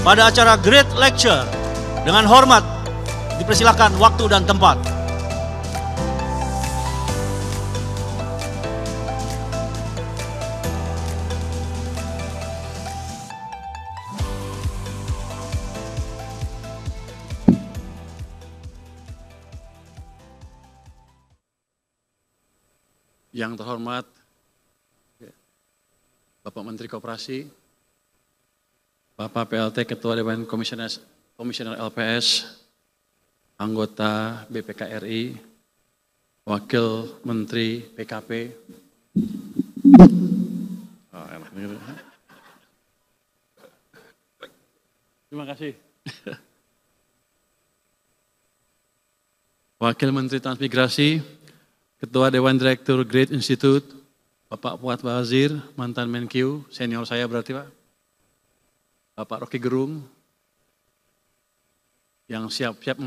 pada acara Great Lecture. Dengan hormat, dipersilakan waktu dan tempat. Yang terhormat Bapak Menteri Koperasi, Bapak PLT Ketua Dewan Komisioner LPS, anggota BPK RI, Wakil Menteri PKP. Oh, enak nih. Terima kasih. Wakil Menteri Transmigrasi, Ketua Dewan Direktur Great Institute, Bapak Fuad Wazir, mantan Menkyu, senior saya berarti Pak. Bapak Rocky Gerung, yang siap-siap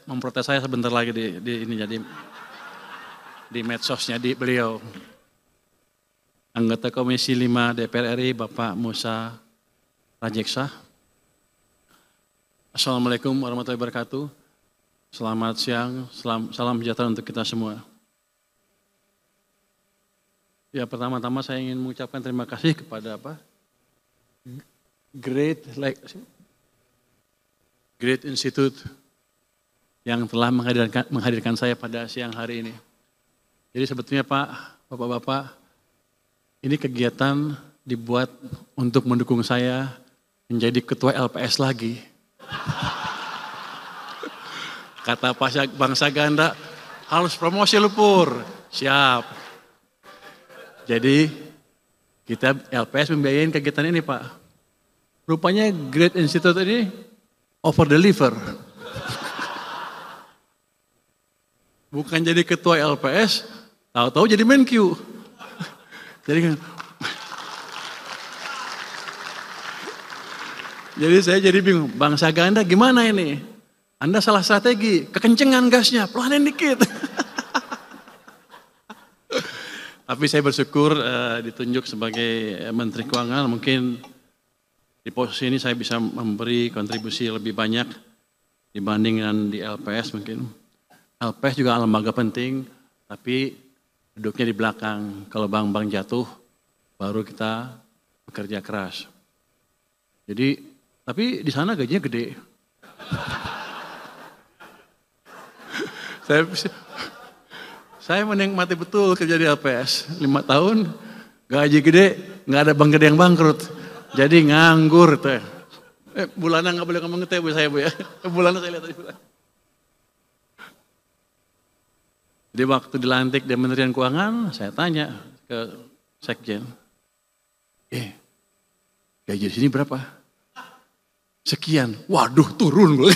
memprotes saya sebentar lagi di medsosnya di beliau. Anggota Komisi 5 DPR RI, Bapak Musa Rajeksa. Assalamualaikum warahmatullahi wabarakatuh. Selamat siang, salam sejahtera untuk kita semua. Ya, pertama-tama saya ingin mengucapkan terima kasih kepada Great Institute yang telah menghadirkan saya pada siang hari ini. Jadi sebetulnya Pak, Bapak-Bapak, ini kegiatan dibuat untuk mendukung saya menjadi ketua LPS lagi. Kata Pak Bangsa Ganda, harus promosi lu Pur. Siap. Jadi kita LPS membiayain kegiatan ini Pak. Rupanya Great Institute ini over deliver. Bukan jadi ketua LPS, tahu-tahu jadi Menkyu. Jadi saya jadi bingung, Bangsa Ganda gimana ini? Anda salah strategi, kekencengan gasnya, pelanin dikit. Tapi saya bersyukur ditunjuk sebagai Menteri Keuangan, mungkin di posisi ini saya bisa memberi kontribusi lebih banyak dibandingkan di LPS mungkin. LPS juga lembaga penting, tapi duduknya di belakang. Kalau bank-bank jatuh, baru kita bekerja keras. Jadi, tapi di sana gajinya gede. Saya menikmati betul kerja di LPS, 5 tahun, gaji gede, nggak ada bank gede yang bangkrut. Jadi nganggur tuh. Bulanan nggak boleh ngomong itu ya Bu saya Bu ya. Bulanan saya lihat tadi bulan. Jadi waktu dilantik di Kementerian Keuangan, saya tanya ke Sekjen, gaji di sini berapa? Sekian, waduh turun boleh.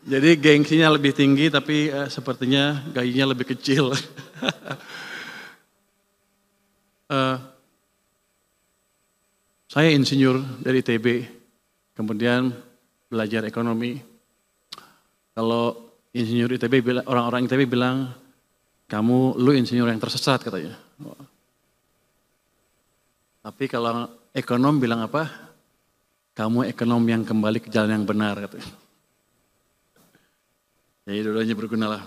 Jadi gengsinya lebih tinggi tapi sepertinya gajinya lebih kecil. Saya insinyur dari ITB, kemudian belajar ekonomi. Kalau insinyur ITB, orang-orang ITB bilang, lu insinyur yang tersesat katanya. Tapi kalau ekonom bilang apa? Kamu ekonom yang kembali ke jalan yang benar katanya. Jadi dua-duanya berguna lah.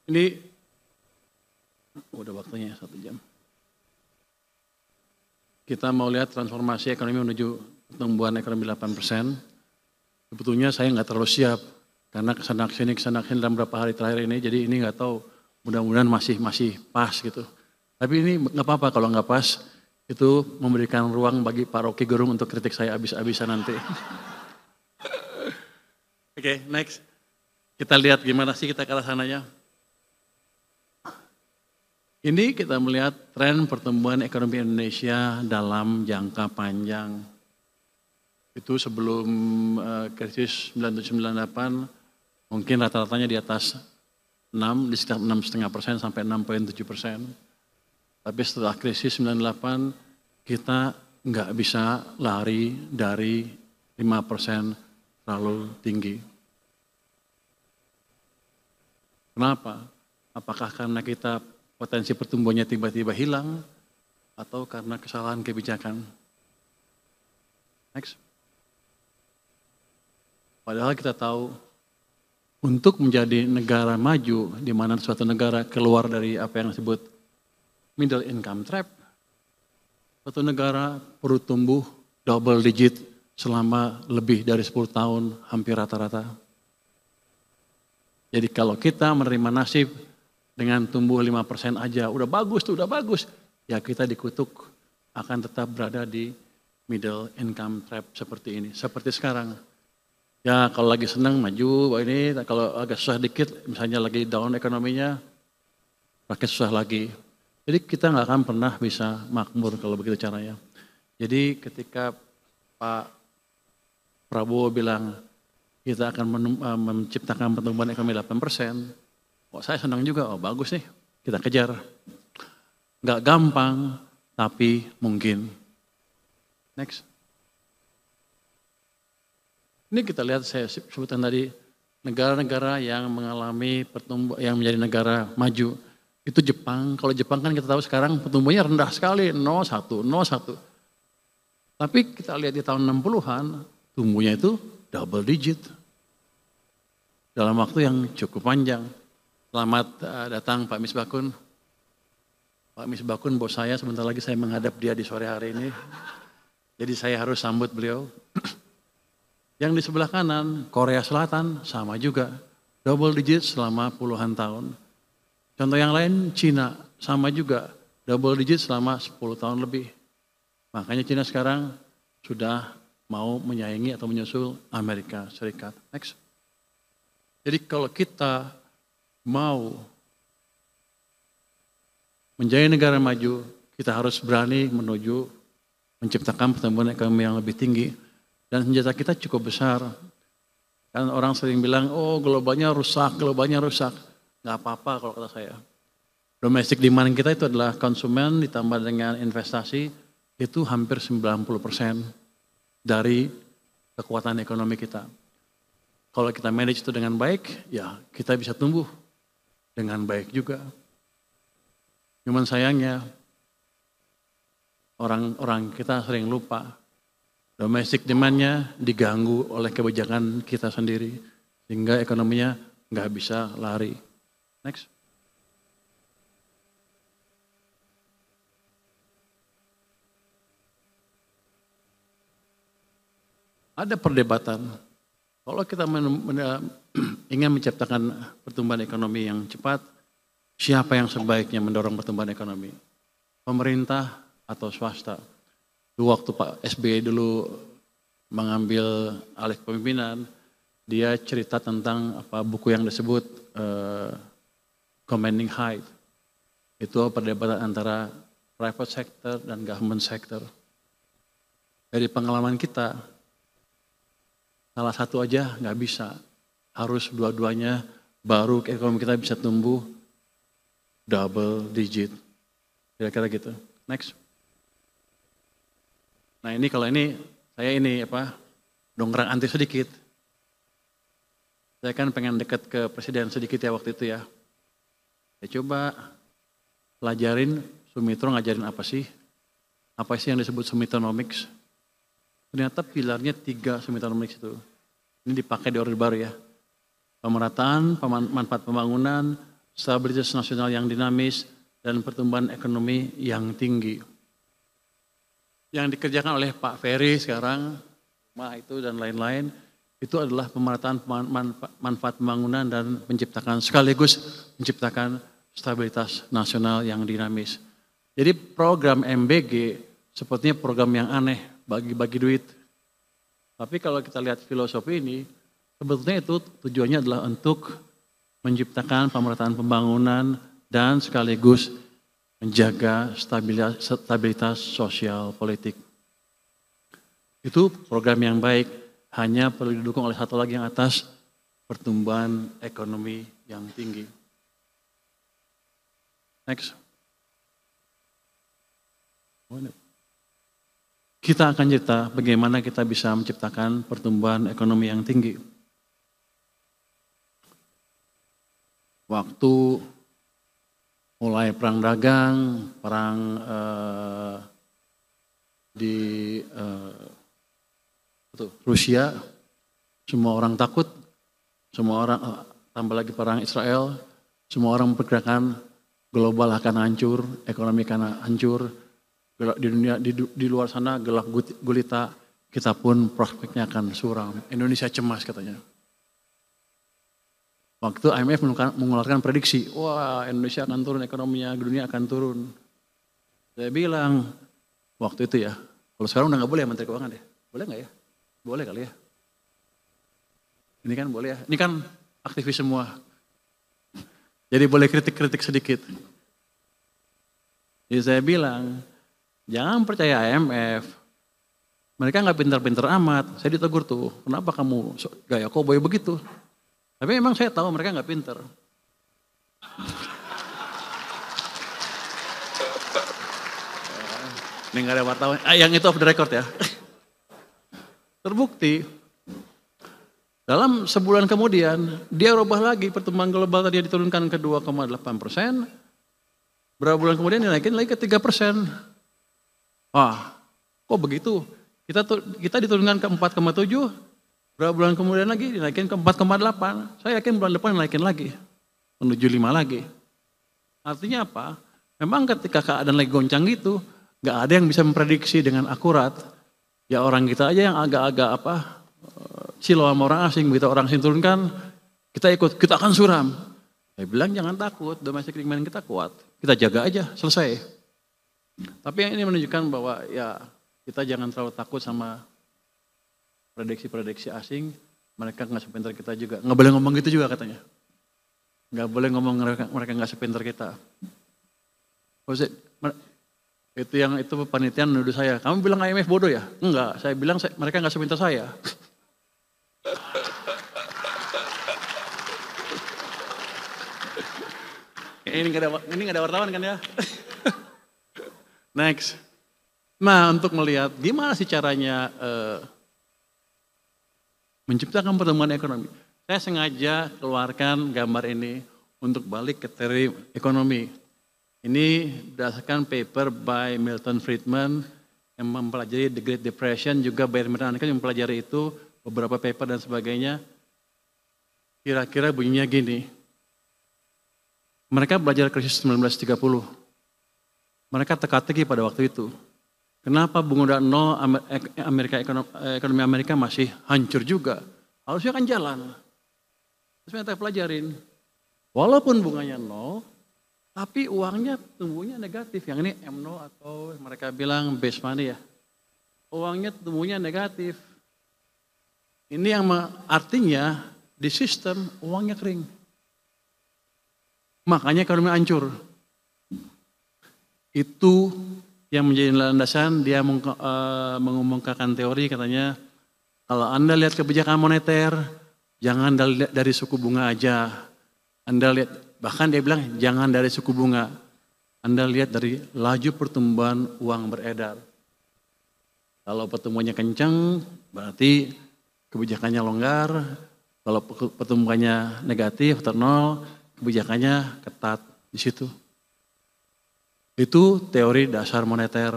Ini udah waktunya 1 jam. Kita mau lihat transformasi ekonomi menuju pertumbuhan ekonomi 8%. Sebetulnya saya nggak terlalu siap karena kesana sini dalam beberapa hari terakhir ini. Jadi ini nggak tahu, mudah-mudahan masih pas gitu. Tapi ini nggak apa-apa kalau nggak pas. Itu memberikan ruang bagi Pak Rocky Gerung untuk kritik saya habis-habisan nanti. Oke, next. Kita lihat gimana sih kita ke arah sananya. Ini kita melihat tren pertumbuhan ekonomi Indonesia dalam jangka panjang. Itu sebelum krisis 97-98 mungkin rata-ratanya di atas 6, di sekitar 6,5% sampai 6,7%. Tapi setelah krisis 98 kita nggak bisa lari dari 5% terlalu tinggi. Kenapa? Apakah karena kita potensi pertumbuhannya tiba-tiba hilang atau karena kesalahan kebijakan? Next. Padahal kita tahu untuk menjadi negara maju di mana suatu negara keluar dari apa yang disebut middle income trap, suatu negara perlu tumbuh double digit selama lebih dari 10 tahun hampir rata-rata. Jadi kalau kita menerima nasib dengan tumbuh 5% aja, udah bagus, ya kita dikutuk akan tetap berada di middle income trap seperti ini. Seperti sekarang, ya kalau lagi senang maju, ini kalau agak susah dikit, misalnya lagi down ekonominya, rakyat susah lagi. Jadi kita nggak akan pernah bisa makmur kalau begitu caranya. Jadi ketika Pak Prabowo bilang, kita akan menciptakan pertumbuhan ekonomi 8%. Oh, saya senang juga, oh bagus nih, kita kejar. Nggak gampang, tapi mungkin. Next. Ini kita lihat, saya sebutkan tadi, negara-negara yang mengalami pertumbuhan, yang menjadi negara maju. Itu Jepang, kalau Jepang kan kita tahu sekarang pertumbuhannya rendah sekali, 0,1. Tapi kita lihat di tahun 60-an, tumbuhnya itu double digit. Dalam waktu yang cukup panjang. Selamat datang Pak Misbakun. Pak Misbakun bos saya, sebentar lagi saya menghadap dia di sore hari ini. Jadi saya harus sambut beliau. Yang di sebelah kanan, Korea Selatan sama juga. Double digit selama puluhan tahun. Contoh yang lain, Cina sama juga. Double digit selama 10 tahun lebih. Makanya Cina sekarang sudah mau menyaingi atau menyusul Amerika Serikat. Next. Jadi kalau kita mau menjadi negara maju, kita harus berani menuju menciptakan pertumbuhan ekonomi yang lebih tinggi. Dan senjata kita cukup besar. Kan orang sering bilang, oh globalnya rusak. Nggak apa-apa kalau kata saya. Domestic demand kita itu adalah konsumen ditambah dengan investasi, itu hampir 90% dari kekuatan ekonomi kita. Kalau kita manage itu dengan baik, ya kita bisa tumbuh dengan baik juga. Cuman sayangnya, orang-orang kita sering lupa, domestic demand-nya diganggu oleh kebijakan kita sendiri, sehingga ekonominya nggak bisa lari. Next. Ada perdebatan. Kalau kita ingin menciptakan pertumbuhan ekonomi yang cepat, siapa yang sebaiknya mendorong pertumbuhan ekonomi? Pemerintah atau swasta? Waktu Pak SBY dulu mengambil alih kepemimpinan, dia cerita tentang buku yang disebut Commanding Height. Itu perdebatan antara private sector dan government sector. Dari pengalaman kita, salah satu aja nggak bisa, harus dua-duanya baru ekonomi kita bisa tumbuh double digit. Kira-kira gitu. Next. Nah ini kalau ini, saya dongkrak anti sedikit. Saya kan pengen dekat ke presiden sedikit ya waktu itu ya. Saya coba pelajarin Sumitro ngajarin apa sih yang disebut Sumitronomics. Ternyata pilarnya 3 Sumitronomics itu. Ini dipakai di Orde Baru ya. Pemerataan, manfaat pembangunan, stabilitas nasional yang dinamis, dan pertumbuhan ekonomi yang tinggi. Yang dikerjakan oleh Pak Ferry sekarang, itu dan lain-lain, itu adalah pemerataan manfaat pembangunan dan sekaligus menciptakan stabilitas nasional yang dinamis. Jadi program MBG sepertinya program yang aneh, bagi-bagi duit. Tapi kalau kita lihat filosofi ini, sebetulnya itu tujuannya adalah untuk menciptakan pemerataan pembangunan dan sekaligus menjaga stabilitas sosial politik. Itu program yang baik, hanya perlu didukung oleh satu lagi yang atas, pertumbuhan ekonomi yang tinggi. Next. Kita akan cerita bagaimana kita bisa menciptakan pertumbuhan ekonomi yang tinggi. Waktu mulai perang dagang, perang di Rusia, semua orang takut, semua orang tambah lagi perang Israel, semua orang memperkirakan global akan hancur, ekonomi akan hancur, di dunia di luar sana gelap gulita, kita pun prospeknya akan suram. Indonesia cemas katanya. Waktu IMF mengeluarkan prediksi, wah Indonesia akan turun ekonominya, dunia akan turun. Saya bilang waktu itu ya, kalau sekarang udah nggak boleh ya Menteri Keuangan deh, boleh nggak ya? Boleh kali ya. Ini kan boleh ya, ini kan aktivis semua. Jadi boleh kritik-kritik sedikit. Jadi saya bilang, jangan percaya IMF. Mereka nggak pintar-pintar amat. Saya ditegur tuh, kenapa kamu gaya koboi begitu? Tapi memang saya tahu mereka nggak pintar. Ini nggak ada wartawan. Yang itu off the record ya. Terbukti. Dalam sebulan kemudian, dia rubah lagi pertumbuhan global tadi diturunkan ke 2,8%. Berapa bulan kemudian dinaikin lagi ke 3%. Wah, kok begitu? Kita diturunkan ke 4,7%. Berapa bulan kemudian lagi dinaikin ke 4,8. Saya yakin bulan depan dinaikin lagi. Menuju 5 lagi. Artinya apa? Memang ketika keadaan lagi goncang gitu, gak ada yang bisa memprediksi dengan akurat. Ya orang kita aja yang agak-agak silau sama orang asing. Begitu orang asing turunkan, kita ikut, kita akan suram. Saya bilang jangan takut, domestic demand kita kuat. Kita jaga aja, selesai. Tapi yang ini menunjukkan bahwa ya kita jangan terlalu takut sama prediksi-prediksi asing, mereka nggak sepintar kita juga. Nggak boleh ngomong gitu juga katanya. Nggak boleh ngomong mereka nggak sepintar kita. Itu panitia menuduh saya. Kamu bilang IMF bodoh ya? Enggak, saya bilang mereka nggak sepintar saya. Ini nggak ada wartawan kan ya? Next. Nah untuk melihat gimana sih caranya menciptakan pertumbuhan ekonomi. Saya sengaja keluarkan gambar ini untuk balik ke teori ekonomi. Ini berdasarkan paper by Milton Friedman yang mempelajari The Great Depression, juga Bayer Mernanke yang mempelajari itu, beberapa paper dan sebagainya. Kira-kira bunyinya gini. Mereka belajar krisis 1930. Mereka teka-teki pada waktu itu. Kenapa bunga nol ekonomi Amerika masih hancur juga? Harusnya kan jalan. Terus mereka pelajarin. Walaupun bunganya nol, tapi uangnya tumbuhnya negatif. Yang ini M0 atau mereka bilang base money ya. Uangnya tumbuhnya negatif. Ini yang artinya di sistem uangnya kering. Makanya ekonomi hancur. Itu yang menjadi landasan dia mengumumkan teori, katanya kalau Anda lihat kebijakan moneter jangan dari suku bunga aja. Anda lihat, bahkan dia bilang jangan dari suku bunga. Anda lihat dari laju pertumbuhan uang beredar. Kalau pertumbuhannya kencang berarti kebijakannya longgar. Kalau pertumbuhannya negatif atau nol, kebijakannya ketat di situ. Itu teori dasar moneter.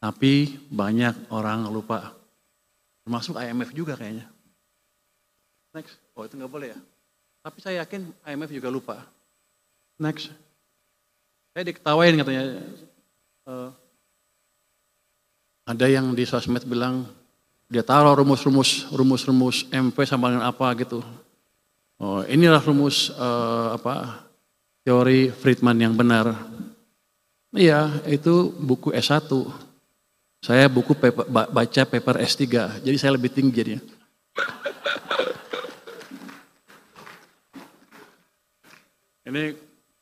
Tapi banyak orang lupa. Termasuk IMF juga kayaknya. Next. Oh itu nggak boleh ya. Tapi saya yakin IMF juga lupa. Next. Saya diketawain katanya. Ada yang di sosmed bilang, dia taruh rumus-rumus MP sama dengan apa gitu. Oh, inilah rumus teori Friedman yang benar. Iya, itu buku S1. Saya baca paper S3, jadi saya lebih tinggi jadinya. Ini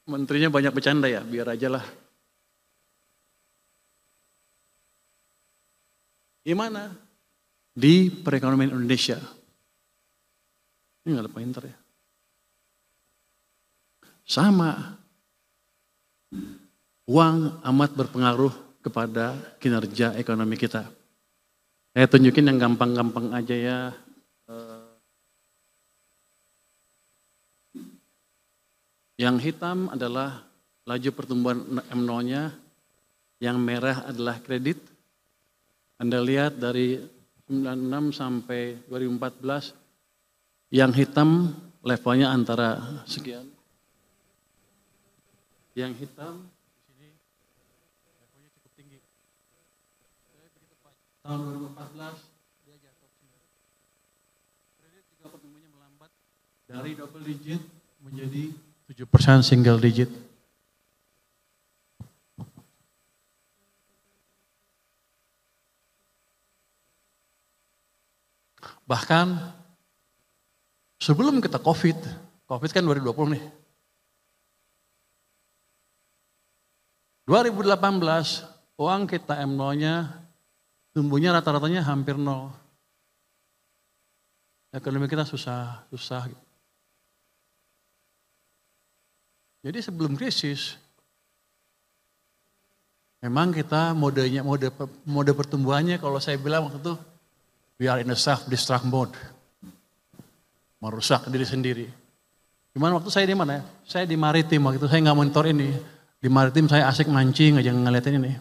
menterinya banyak bercanda ya, biar aja lah. Gimana? Di perekonomian Indonesia. Ini nggak ada pinter ya. Sama. Uang amat berpengaruh kepada kinerja ekonomi kita. Saya tunjukin yang gampang-gampang aja ya. Yang hitam adalah laju pertumbuhan M0-nya, yang merah adalah kredit. Anda lihat dari 96 sampai 2014, yang hitam levelnya antara sekian. Yang hitam di sini levelnya cukup tinggi. Tahun 2014 dia jatuh ke sini. Kredit juga pertumbuhannya melambat dari double digit menjadi 7% single digit. Bahkan sebelum kita COVID kan 2020 nih. 2018 uang kita M0-nya tumbuhnya rata-ratanya hampir 0. Ekonomi kita susah. Jadi sebelum krisis, memang kita mode pertumbuhannya kalau saya bilang waktu itu, we are in a self-destruct mode. Merusak diri sendiri. Cuman waktu saya di mana ya? Saya di maritim, waktu itu saya nggak monitor ini. Di maritim saya asik mancing aja ngeliatin ini.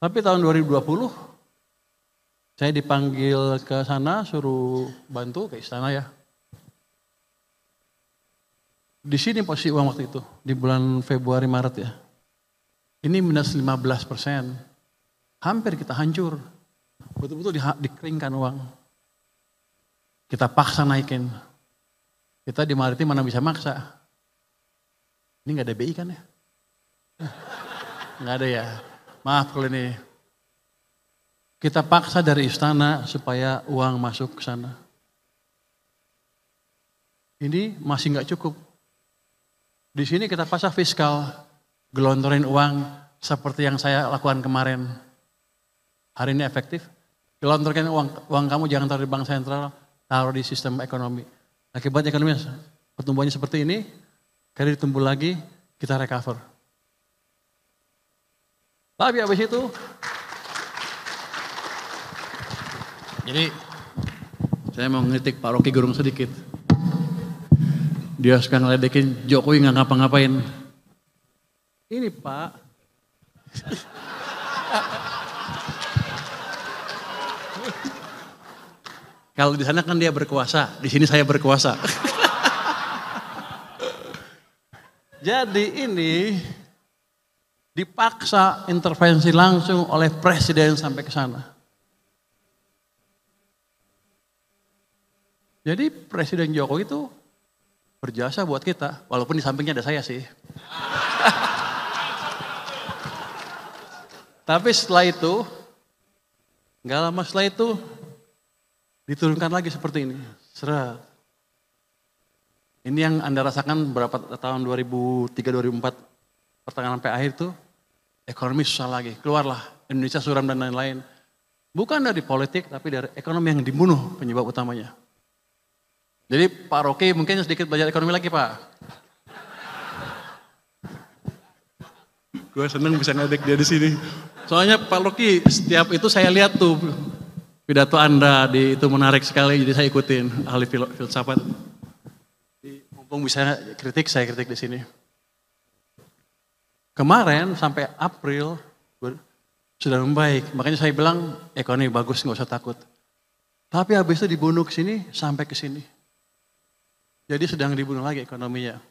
Tapi tahun 2020, saya dipanggil ke sana suruh bantu ke istana ya. Di sini posisi uang waktu itu, di bulan Februari Maret ya. Ini minus 15%. Hampir kita hancur. Betul-betul dikeringkan uang. Kita paksa naikin. Kita di maritim mana bisa maksa. Ini nggak ada BI kan ya? Nggak ada ya. Maaf kalau ini. Kita paksa dari istana supaya uang masuk ke sana. Ini masih nggak cukup. Di sini kita paksa fiskal, gelontorin uang seperti yang saya lakukan kemarin. Hari ini efektif. Gelontorkan uang kamu jangan taruh di bank sentral, taruh di sistem ekonomi. Akibatnya ekonomi pertumbuhannya seperti ini, kali ditumbuh lagi, kita recover. Tapi habis itu, jadi saya mau ngeritik Pak Rocky Gerung sedikit. Dia suka ngeledekin Jokowi nggak ngapa-ngapain. Ini Pak, kalau di sana kan dia berkuasa, di sini saya berkuasa. Jadi ini dipaksa intervensi langsung oleh presiden sampai ke sana. Jadi Presiden Jokowi itu berjasa buat kita, walaupun di sampingnya ada saya sih. Tapi setelah itu, nggak lama setelah itu, diturunkan lagi seperti ini. Seret. Ini yang Anda rasakan berapa tahun 2003-2004, pertengahan sampai akhir itu, ekonomi susah lagi. Keluarlah Indonesia suram dan lain-lain. Bukan dari politik, tapi dari ekonomi yang dibunuh penyebab utamanya. Jadi Pak Rocky mungkin sedikit belajar ekonomi lagi Pak. Gue seneng bisa ngedek dia di sini. Soalnya Pak Rocky setiap itu saya lihat tuh pidato Anda itu menarik sekali, jadi saya ikutin ahli filsafat. Mumpung bisa kritik, saya kritik di sini. Kemarin sampai April sudah membaik, makanya saya bilang ekonomi bagus, nggak usah takut. Tapi habis itu dibunuh ke sini sampai ke sini. Jadi sedang dibunuh lagi ekonominya.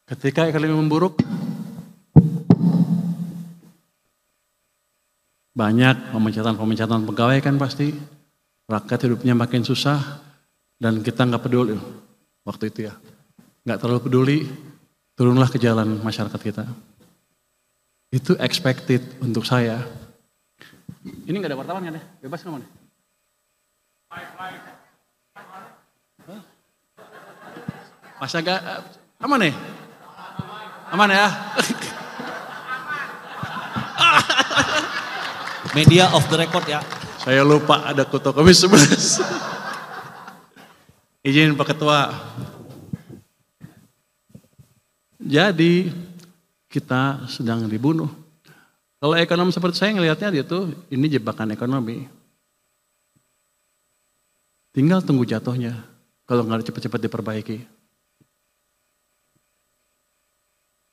Ketika ekonomi memburuk, banyak pemecatan pegawai kan pasti. Rakyat hidupnya makin susah dan kita nggak peduli waktu itu ya. Nggak terlalu peduli, turunlah ke jalan masyarakat kita. Itu expected untuk saya. Ini nggak ada wartawan kan ya? Bebas kan nih? Mas agak aman nih? Aman ya? Media off the record ya. Saya lupa ada Kuto Komis 11. Izin Pak Ketua. Jadi kita sedang dibunuh. Kalau ekonom seperti saya ngelihatnya dia tuh ini jebakan ekonomi. Tinggal tunggu jatuhnya kalau nggak cepat-cepat diperbaiki.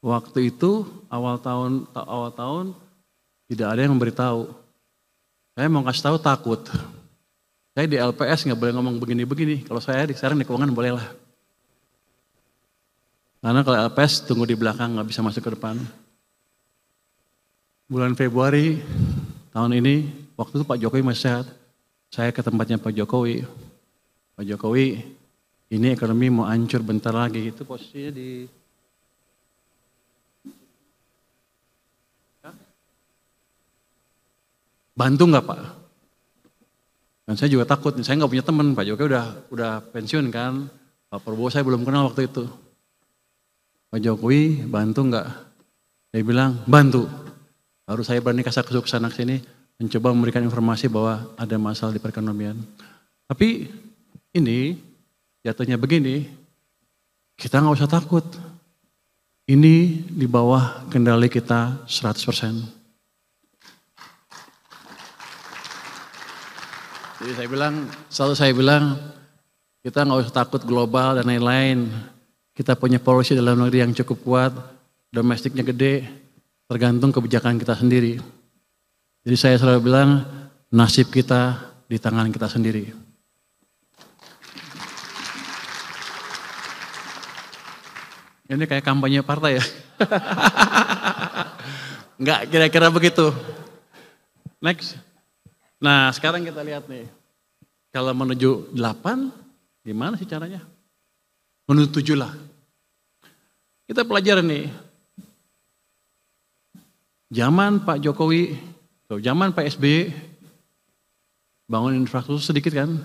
Waktu itu awal tahun tidak ada yang memberitahu. Saya mau kasih tahu takut. Saya di LPS nggak boleh ngomong begini-begini. Kalau saya sekarang di keuangan boleh lah. Karena kalau LPS tunggu di belakang nggak bisa masuk ke depan. Bulan Februari tahun ini, waktu itu Pak Jokowi masih sehat. Saya ke tempatnya Pak Jokowi. Pak Jokowi, ini ekonomi mau hancur bentar lagi. Itu posisinya di... Bantu nggak Pak? Dan saya juga takut, saya nggak punya teman. Pak Jokowi udah pensiun kan. Pak Prabowo saya belum kenal waktu itu. Pak Jokowi bantu nggak? Dia bilang bantu. Baru saya berani kasih ke sana sini, mencoba memberikan informasi bahwa ada masalah di perekonomian. Tapi ini jatuhnya begini, kita nggak usah takut. Ini di bawah kendali kita 100%. Jadi selalu saya bilang, kita nggak usah takut global dan lain-lain. Kita punya policy dalam negeri yang cukup kuat, domestiknya gede, tergantung kebijakan kita sendiri. Jadi saya selalu bilang, nasib kita di tangan kita sendiri. Ini kayak kampanye partai ya. Enggak, kira-kira begitu. Next. Nah sekarang kita lihat nih, kalau menuju 8, gimana sih caranya? Menuju 7 lah. Kita pelajaran nih, zaman Pak Jokowi, zaman Pak SBY, bangun infrastruktur sedikit kan,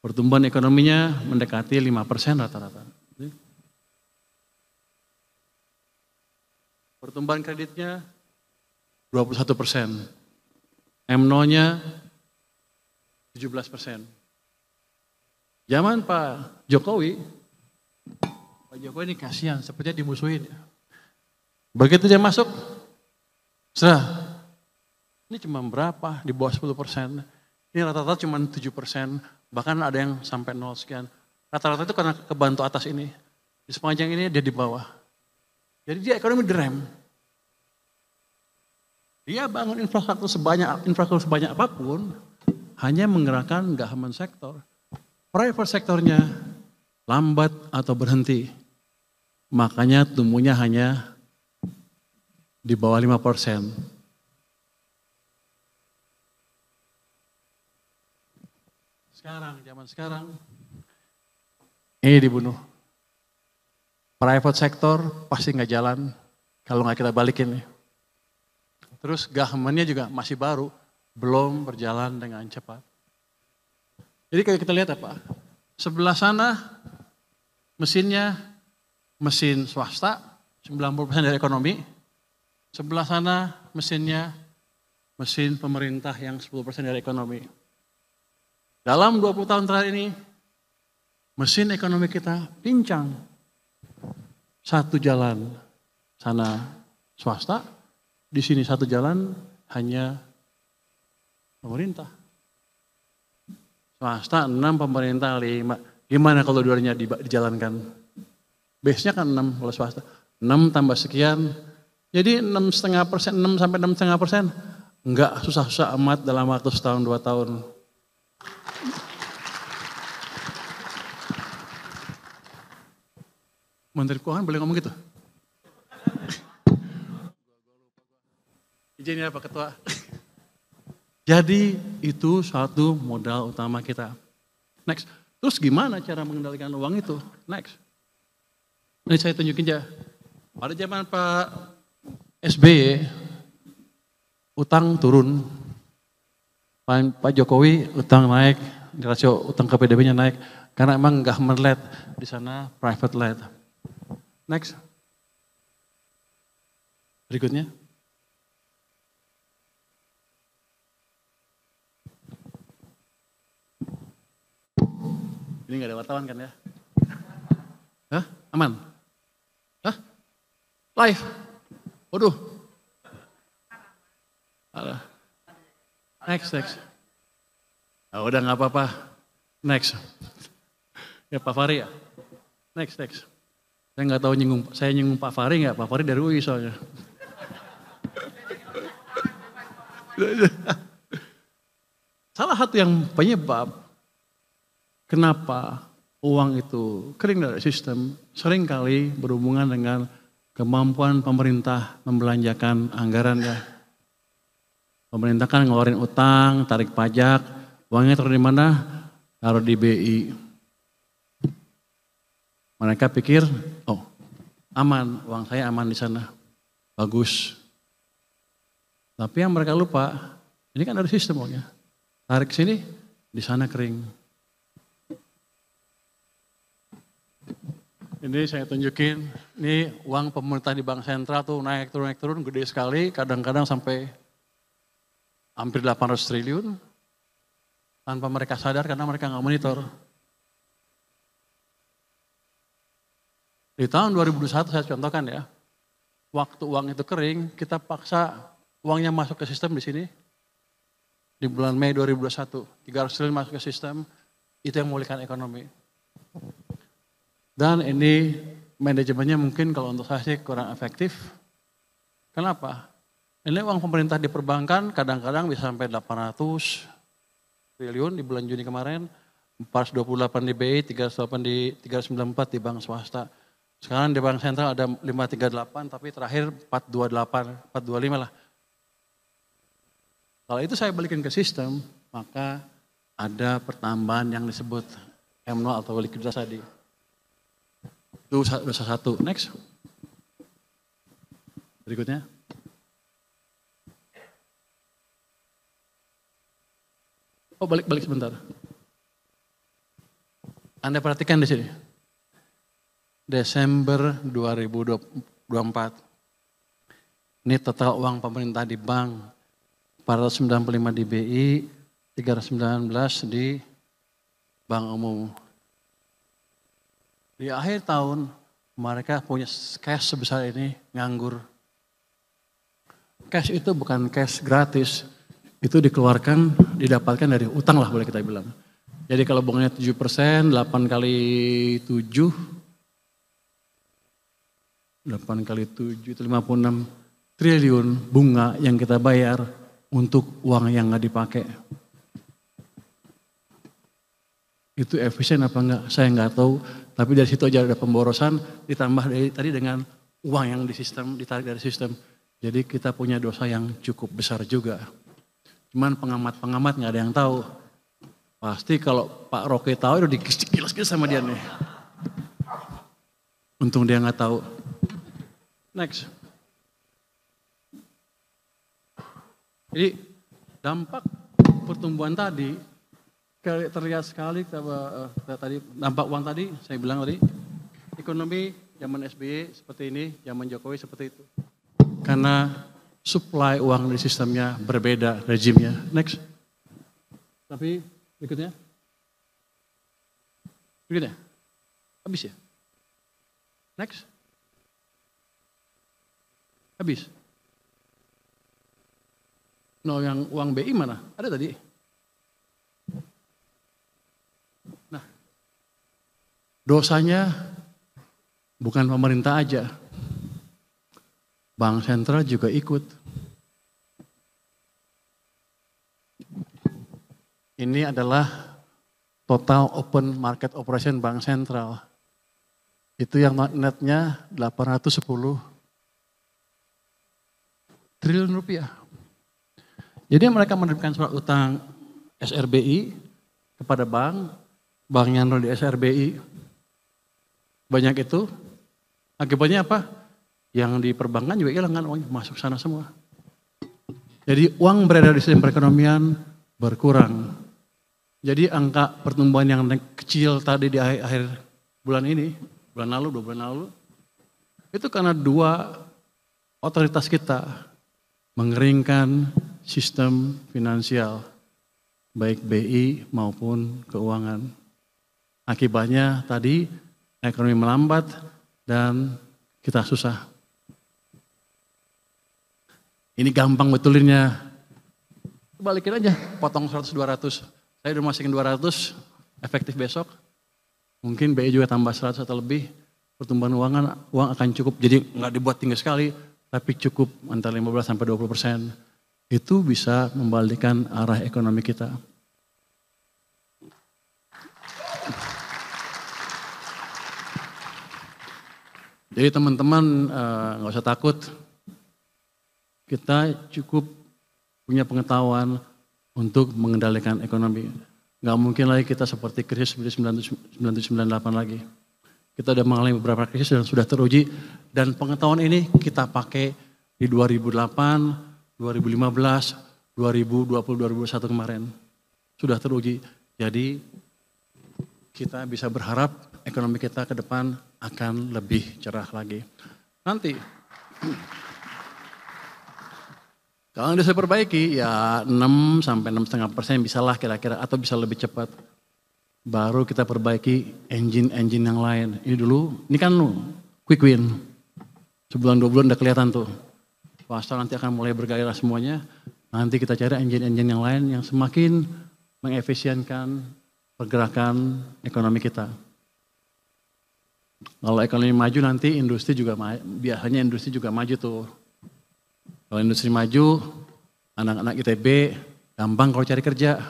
pertumbuhan ekonominya mendekati 5% rata-rata. Pertumbuhan kreditnya 21%. M0-nya 17%. Zaman Pak Jokowi ini kasihan, sepertinya dimusuhin. Begitu dia masuk, ini cuma berapa? Di bawah 10%. Ini rata-rata cuma 7%, bahkan ada yang sampai 0 sekian. Rata-rata itu karena kebantu atas ini. Di sepanjang ini dia di bawah. Jadi dia ekonomi direm. Dia bangun infrastruktur sebanyak apapun, hanya menggerakkan government sektor. Private sektornya lambat atau berhenti. Makanya tumbuhnya hanya di bawah 5%. Zaman sekarang, ini dibunuh. Private sektor pasti nggak jalan kalau nggak kita balikin nih. Terus government-nya juga masih baru, belum berjalan dengan cepat. Jadi kalau kita lihat apa? Sebelah sana mesinnya mesin swasta, 90% dari ekonomi. Sebelah sana mesinnya mesin pemerintah yang 10% dari ekonomi. Dalam 20 tahun terakhir ini, mesin ekonomi kita pincang. Satu jalan sana swasta, di sini satu jalan hanya pemerintah. Swasta 6, pemerintah 5. Gimana kalau dua-duanya dijalankan? Base-nya kan 6 kalau swasta. 6 tambah sekian. Jadi 6,5%, 6 sampai 6,5%. Enggak susah-susah amat dalam waktu setahun 2 tahun. Menteri Keuangan boleh ngomong gitu? Izin ya Pak Ketua. Jadi itu suatu modal utama kita. Next. Terus gimana cara mengendalikan uang itu? Next. Ini saya tunjukin aja. Pada zaman Pak SBY, utang turun. Pak Jokowi utang naik, rasio utang ke PDB-nya naik. Karena emang government led, di sana private led. Next. Berikutnya. Ini gak ada wartawan kan ya? Hah? Aman? Hah? Live? Waduh. Next. Nah, udah gak apa-apa. Next. Ya Pak Fahri ya? Next. Saya gak tahu saya nyinggung Pak Fahri gak? Pak Fahri dari UI soalnya. salah satu yang penyebab kenapa uang itu kering dari sistem seringkali berhubungan dengan kemampuan pemerintah membelanjakan anggaran ya. Pemerintah kan ngeluarin utang, tarik pajak, uangnya taruh di mana? Taruh di BI. Mereka pikir, oh aman, uang saya aman di sana, bagus. Tapi yang mereka lupa, ini kan ada sistem uangnya. Tarik sini, di sana kering. Ini saya tunjukin, ini uang pemerintah di Bank Sentral tuh naik turun, gede sekali, kadang-kadang sampai hampir 800 triliun. Tanpa mereka sadar karena mereka nggak monitor. Di tahun 2021 saya contohkan ya, waktu uang itu kering, kita paksa uangnya masuk ke sistem di sini. Di bulan Mei 2021, 300 triliun masuk ke sistem, itu yang memulihkan ekonomi. Dan ini manajemennya mungkin kalau untuk saya sih kurang efektif. Kenapa? Ini uang pemerintah di perbankan kadang-kadang bisa sampai 800 triliun di bulan Juni kemarin, 428 di BI, 394 di bank swasta. Sekarang di Bank Sentral ada 538, tapi terakhir 428, 425 lah. Kalau itu saya balikin ke sistem, maka ada pertambahan yang disebut M0 atau likuiditas tadi. Itu dosa satu. Next. Berikutnya. Oh balik sebentar. Anda perhatikan di sini. Desember 2024. Ini total uang pemerintah di bank 495 di BI, 319 di bank umum. Di akhir tahun mereka punya cash sebesar ini nganggur. Cash itu bukan cash gratis, itu dikeluarkan, didapatkan dari utang lah boleh kita bilang. Jadi kalau bunganya 7%, 8 kali 7, 8 kali 7 itu 56 triliun bunga yang kita bayar untuk uang yang nggak dipakai. Itu efisien apa enggak? Saya nggak tahu. Tapi dari situ aja ada pemborosan, ditambah dari tadi dengan uang yang di sistem, ditarik dari sistem. Jadi kita punya dosa yang cukup besar juga. Cuman pengamat-pengamat nggak ada yang tahu. Pasti kalau Pak Roke tahu udah dikilas-kilas sama dia nih. Untung dia nggak tahu. Next. Jadi dampak pertumbuhan tadi terlihat sekali tadi dampak uang tadi saya bilang tadi ekonomi zaman SBY seperti ini, zaman Jokowi seperti itu. Karena supply uang di sistemnya berbeda rezimnya. Next. Tapi berikutnya. Habis ya? Next. Habis. No, yang uang BI mana? Ada tadi. Nah, dosanya bukan pemerintah aja. Bank sentral juga ikut. Ini adalah total open market operation bank sentral. Itu yang netnya 810 triliun rupiah. Jadi mereka menerbitkan surat utang SRBI kepada bank, banknya nol di SRBI. Banyak itu, akibatnya apa? Yang di perbankan juga hilang kan uangnya, masuk sana semua. Jadi uang beredar di sistem perekonomian berkurang. Jadi angka pertumbuhan yang kecil tadi di akhir bulan ini, bulan lalu, 2 bulan lalu, itu karena dua otoritas kita mengeringkan sistem finansial, baik BI maupun keuangan. Akibatnya tadi ekonomi melambat dan kita susah. Ini gampang betulinnya. Balikin aja, potong 100-200. Saya udah masukin 200, efektif besok. Mungkin BI juga tambah 100 atau lebih. Pertumbuhan uang akan cukup, jadi nggak dibuat tinggi sekali, tapi cukup antara 15-20%. Itu bisa membalikkan arah ekonomi kita. Jadi teman-teman nggak usah takut, kita cukup punya pengetahuan untuk mengendalikan ekonomi. Nggak mungkin lagi kita seperti krisis seperti 1998 lagi. Kita sudah mengalami beberapa krisis dan sudah teruji, dan pengetahuan ini kita pakai di 2008, 2015, 2020, 2021 kemarin. Sudah teruji. Jadi kita bisa berharap ekonomi kita ke depan akan lebih cerah lagi. Nanti kalau bisa perbaiki ya 6 sampai 6,5% bisalah kira-kira, atau bisa lebih cepat. Baru kita perbaiki engine-engine yang lain. Ini dulu, ini kan quick win. Sebulan 2 bulan udah kelihatan tuh. Pasar nanti akan mulai bergairah semuanya. Nanti kita cari engine-engine yang lain yang semakin mengefisienkan pergerakan ekonomi kita. Kalau ekonomi maju nanti industri juga biasanya industri juga maju tuh. Kalau industri maju, anak-anak ITB gampang kalau cari kerja.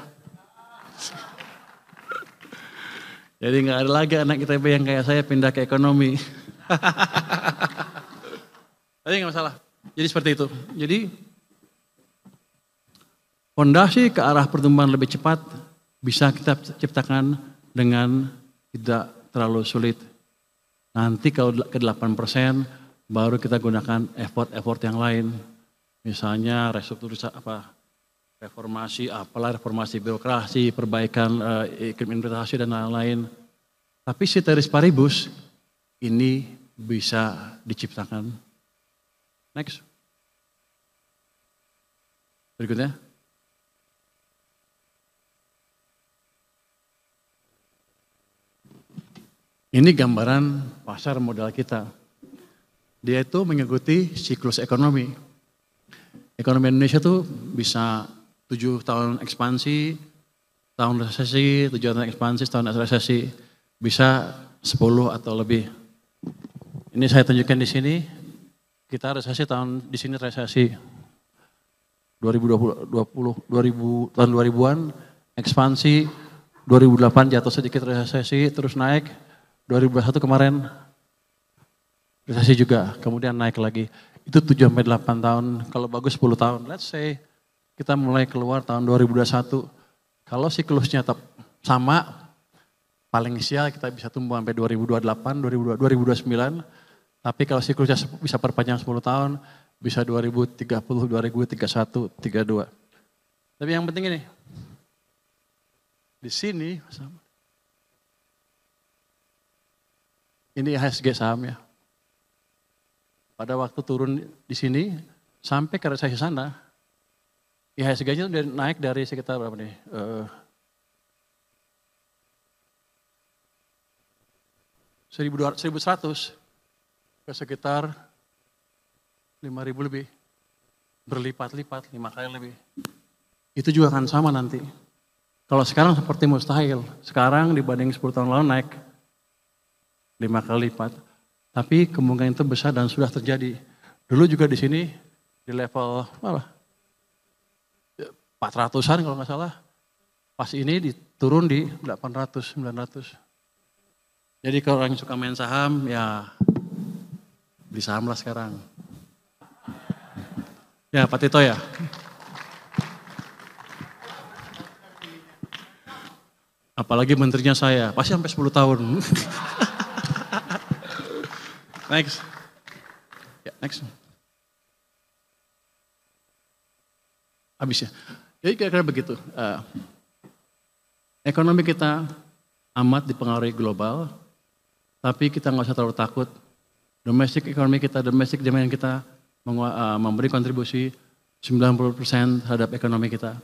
Jadi nggak ada lagi anak ITB yang kayak saya pindah ke ekonomi. Tapi nggak masalah. Jadi seperti itu. Jadi fondasi ke arah pertumbuhan lebih cepat bisa kita ciptakan dengan tidak terlalu sulit. Nanti kalau ke 8% baru kita gunakan effort yang lain. Misalnya restrukturisasi reformasi birokrasi, perbaikan iklim investasi dan lain-lain. Tapi ceteris paribus ini bisa diciptakan. Next. Berikutnya. Ini gambaran pasar modal kita. Dia itu mengikuti siklus ekonomi. Ekonomi Indonesia tuh bisa 7 tahun ekspansi, tahun resesi, 7 tahun ekspansi, tahun resesi, bisa 10 atau lebih. Ini saya tunjukkan di sini, kita resesi di sini resesi 2020 tahun 2000-an, ekspansi 2008 jatuh sedikit resesi, terus naik 2021 kemarin resesi juga, kemudian naik lagi. Itu 7-8 tahun, kalau bagus 10 tahun. Let's say kita mulai keluar tahun 2021. Kalau siklusnya tetap sama, paling sial kita bisa tumbuh sampai 2028, 2029. Tapi kalau siklusnya bisa perpanjang 10 tahun, bisa 2030, 2031, 32. Tapi yang penting ini, di sini, ini IHSG sahamnya. Pada waktu turun di sini, sampai ke resesi sana, IHSG-nya udah naik dari sekitar berapa nih? 1.100 ke sekitar 5.000 lebih. Berlipat-lipat, 5 kali lebih. Itu juga akan sama nanti. Kalau sekarang seperti mustahil. Sekarang dibanding 10 tahun lalu naik 5 kali lipat. Tapi kemungkinan itu besar dan sudah terjadi. Dulu juga di sini di level 400-an kalau nggak salah. Pas ini diturun di 800, 900. Jadi kalau orang yang suka main saham ya beli saham lah sekarang. Ya Pak Tito ya. Apalagi menterinya saya, pasti sampai 10 tahun. Next. Ya, next. Habis ya. Jadi kira-kira begitu. Ekonomi kita amat dipengaruhi global, tapi kita nggak usah terlalu takut. Domestic ekonomi kita, domestic demand kita memberi kontribusi 90% terhadap ekonomi kita.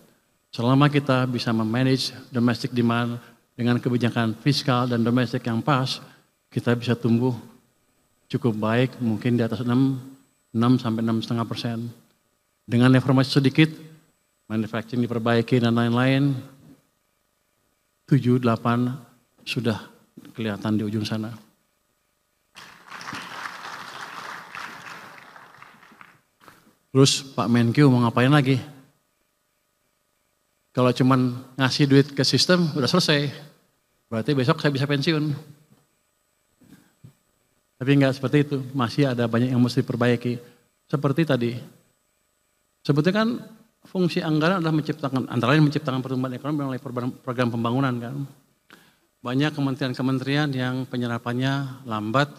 Selama kita bisa memanage domestic demand dengan kebijakan fiskal dan domestik yang pas, kita bisa tumbuh cukup baik, mungkin di atas 6 sampai 6,5%. Dengan reformasi sedikit, manufacturing diperbaiki dan lain-lain, 7-8 sudah kelihatan di ujung sana. Terus Pak Menkyu mau ngapain lagi? Kalau cuman ngasih duit ke sistem, udah selesai. Berarti besok saya bisa pensiun. Tapi enggak seperti itu, masih ada banyak yang mesti diperbaiki. Seperti tadi, sebetulnya kan fungsi anggaran adalah menciptakan, antara lain menciptakan pertumbuhan ekonomi melalui program pembangunan kan. Banyak kementerian-kementerian yang penyerapannya lambat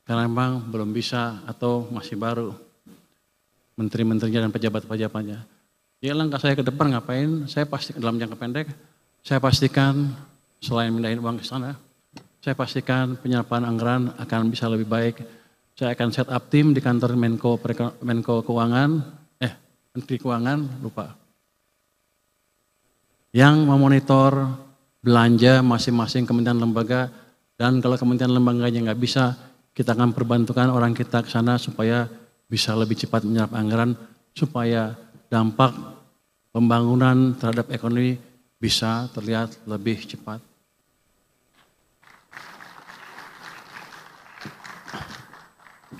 karena memang belum bisa atau masih baru. Menteri-menterinya dan pejabat-pejabatnya. Ya langkah saya ke depan ngapain? Saya pasti dalam jangka pendek, saya pastikan selain mindahin uang ke sana, saya pastikan penyerapan anggaran akan bisa lebih baik. Saya akan set up tim di kantor Menko Keuangan, Menteri Keuangan, lupa. Yang memonitor belanja masing-masing kementerian lembaga, dan kalau kementerian lembaganya nggak bisa, kita akan perbantukan orang kita ke sana supaya bisa lebih cepat menyerap anggaran, supaya dampak pembangunan terhadap ekonomi bisa terlihat lebih cepat.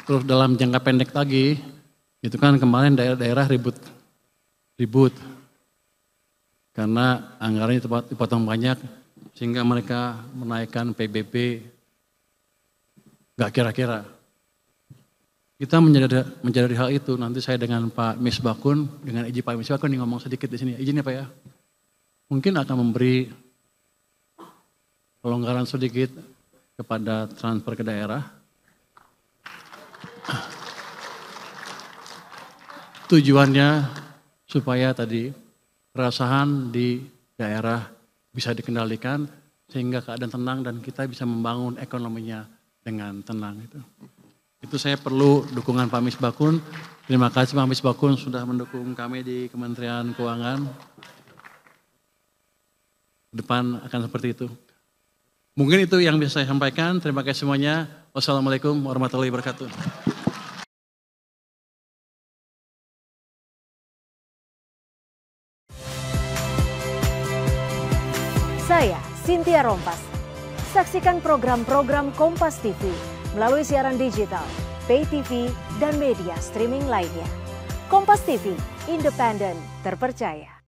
Terus dalam jangka pendek lagi, itu kan kemarin daerah-daerah ribut karena anggarannya dipotong banyak sehingga mereka menaikkan PBB nggak kira-kira. Kita menjadi hal itu, nanti saya dengan Pak Misbakun, dengan izin Pak Misbakun nih ngomong sedikit di sini, izin ya Pak ya. Mungkin akan memberi pelonggaran sedikit kepada transfer ke daerah. Tujuannya supaya tadi keresahan di daerah bisa dikendalikan sehingga keadaan tenang dan kita bisa membangun ekonominya dengan tenang itu. Itu saya perlu dukungan Pak Misbakun. Terima kasih Pak Misbakun sudah mendukung kami di Kementerian Keuangan. Depan akan seperti itu. Mungkin itu yang bisa saya sampaikan. Terima kasih semuanya. Wassalamualaikum warahmatullahi wabarakatuh. Saya Cynthia Rompas. Saksikan program-program Kompas TV melalui siaran digital, pay TV, dan media streaming lainnya. Kompas TV, independen, terpercaya.